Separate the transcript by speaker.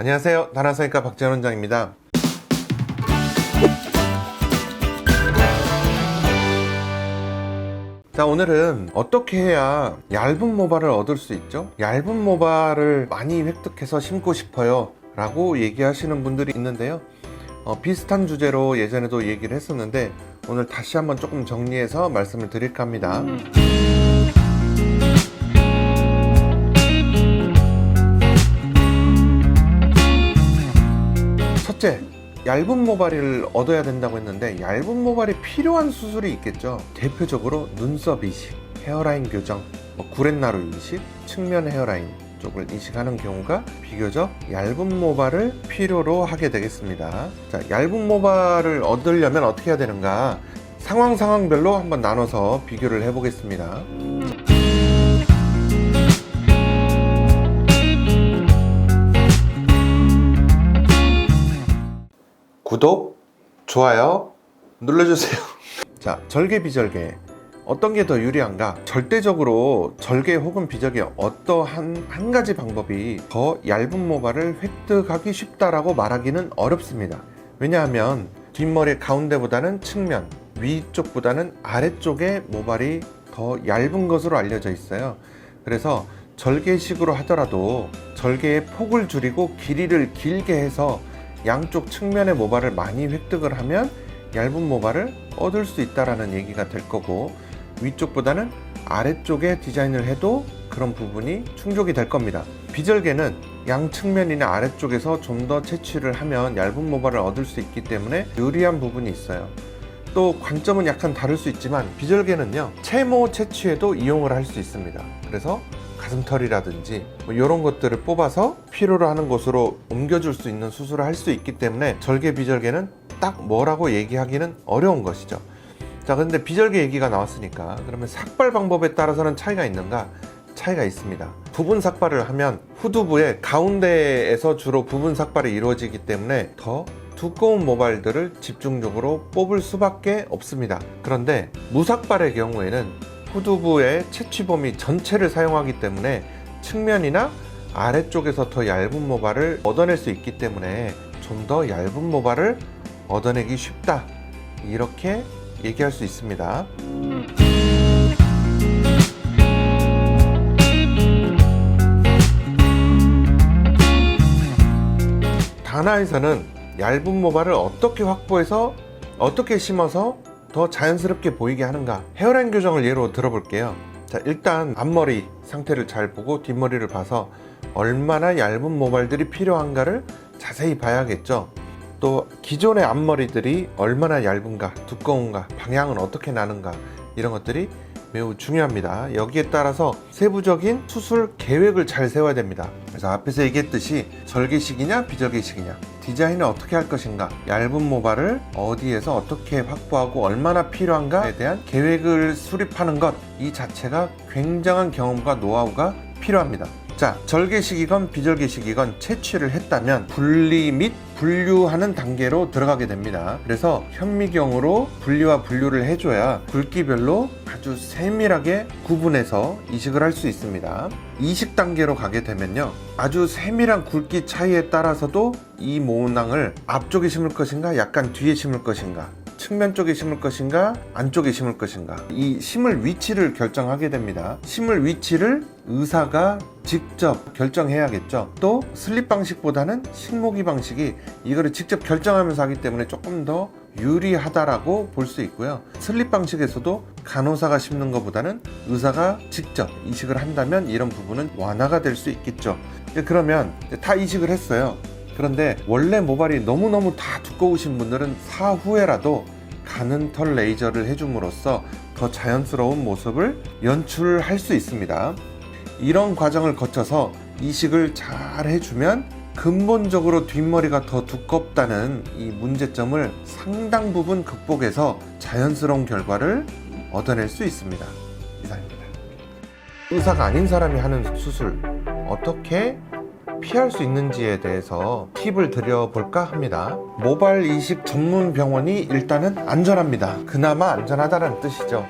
Speaker 1: 안녕하세요. 다나성형외과 박재현 원장입니다. 자, 오늘은 어떻게 해야 얇은 모발을 얻을 수 있죠? 얇은 모발을 많이 획득해서 심고 싶어요 라고 얘기하시는 분들이 있는데요. 비슷한 주제로 예전에도 얘기를 했었는데 오늘 다시 한번 조금 정리해서 말씀을 드릴까 합니다. 첫째, 얇은 모발을 얻어야 된다고 했는데 얇은 모발이 필요한 수술이 있겠죠. 대표적으로 눈썹 이식, 헤어라인 교정, 구렛나루 이식, 측면 헤어라인 쪽을 이식하는 경우가 비교적 얇은 모발을 필요로 하게 되겠습니다. 자, 얇은 모발을 얻으려면 어떻게 해야 되는가? 상황별로 한번 나눠서 비교를 해보겠습니다. 구독, 좋아요 눌러주세요. 자, 절개, 비절개 어떤 게 더 유리한가? 절대적으로 절개 혹은 비절개 어떠한 한 가지 방법이 더 얇은 모발을 획득하기 쉽다라고 말하기는 어렵습니다. 왜냐하면 뒷머리 가운데보다는 측면, 위쪽보다는 아래쪽의 모발이 더 얇은 것으로 알려져 있어요. 그래서 절개식으로 하더라도 절개의 폭을 줄이고 길이를 길게 해서 양쪽 측면의 모발을 많이 획득을 하면 얇은 모발을 얻을 수 있다라는 얘기가 될 거고, 위쪽보다는 아래쪽에 디자인을 해도 그런 부분이 충족이 될 겁니다. 비절개는 양 측면이나 아래쪽에서 좀 더 채취를 하면 얇은 모발을 얻을 수 있기 때문에 유리한 부분이 있어요. 또 관점은 약간 다를 수 있지만 비절개는요, 채모 채취에도 이용을 할 수 있습니다. 그래서 가슴털이라든지 이런 것들을 뽑아서 필요로 하는 곳으로 옮겨줄 수 있는 수술을 할 수 있기 때문에 절개, 비절개는 딱 뭐라고 얘기하기는 어려운 것이죠. 자, 근데 비절개 얘기가 나왔으니까 그러면 삭발 방법에 따라서는 차이가 있는가? 차이가 있습니다. 부분 삭발을 하면 후두부의 가운데에서 주로 부분 삭발이 이루어지기 때문에 더 두꺼운 모발들을 집중적으로 뽑을 수밖에 없습니다. 그런데 무삭발의 경우에는 후두부의 채취 범위 전체를 사용하기 때문에 측면이나 아래쪽에서 더 얇은 모발을 얻어낼 수 있기 때문에 좀 더 얇은 모발을 얻어내기 쉽다, 이렇게 얘기할 수 있습니다. 다나에서는 얇은 모발을 어떻게 확보해서 어떻게 심어서 더 자연스럽게 보이게 하는가? 헤어라인 교정을 예로 들어볼게요. 자, 일단 앞머리 상태를 잘 보고 뒷머리를 봐서 얼마나 얇은 모발들이 필요한가를 자세히 봐야겠죠. 또 기존의 앞머리들이 얼마나 얇은가, 두꺼운가, 방향은 어떻게 나는가, 이런 것들이 매우 중요합니다. 여기에 따라서 세부적인 수술 계획을 잘 세워야 됩니다. 그래서 앞에서 얘기했듯이 절개식이냐 비절개식이냐, 디자인을 어떻게 할 것인가, 얇은 모발을 어디에서 어떻게 확보하고 얼마나 필요한가에 대한 계획을 수립하는 것, 이 자체가 굉장한 경험과 노하우가 필요합니다. 자, 절개식이건 비절개식이건 채취를 했다면 분리 및 분류하는 단계로 들어가게 됩니다. 그래서 현미경으로 분리와 분류를 해줘야 굵기별로 아주 세밀하게 구분해서 이식을 할 수 있습니다. 이식 단계로 가게 되면요, 아주 세밀한 굵기 차이에 따라서도 이 모낭을 앞쪽에 심을 것인가 약간 뒤에 심을 것인가, 측면 쪽에 심을 것인가 안쪽에 심을 것인가, 이 심을 위치를 결정하게 됩니다. 심을 위치를 의사가 직접 결정해야겠죠. 또 슬립 방식보다는 식모기 방식이 이거를 직접 결정하면서 하기 때문에 조금 더 유리하다라고 볼 수 있고요. 슬립 방식에서도 간호사가 심는 것보다는 의사가 직접 이식을 한다면 이런 부분은 완화가 될 수 있겠죠. 그러면 다 이식을 했어요. 그런데 원래 모발이 너무너무 다 두꺼우신 분들은 사후에라도 가는 털 레이저를 해줌으로써 더 자연스러운 모습을 연출할 수 있습니다. 이런 과정을 거쳐서 이식을 잘 해주면 근본적으로 뒷머리가 더 두껍다는 이 문제점을 상당 부분 극복해서 자연스러운 결과를 얻어낼 수 있습니다. 이상입니다. 의사가 아닌 사람이 하는 수술 어떻게 피할 수 있는지에 대해서 팁을 드려볼까 합니다. 모발 이식 전문 병원이 일단은 안전합니다. 그나마 안전하다는 뜻이죠.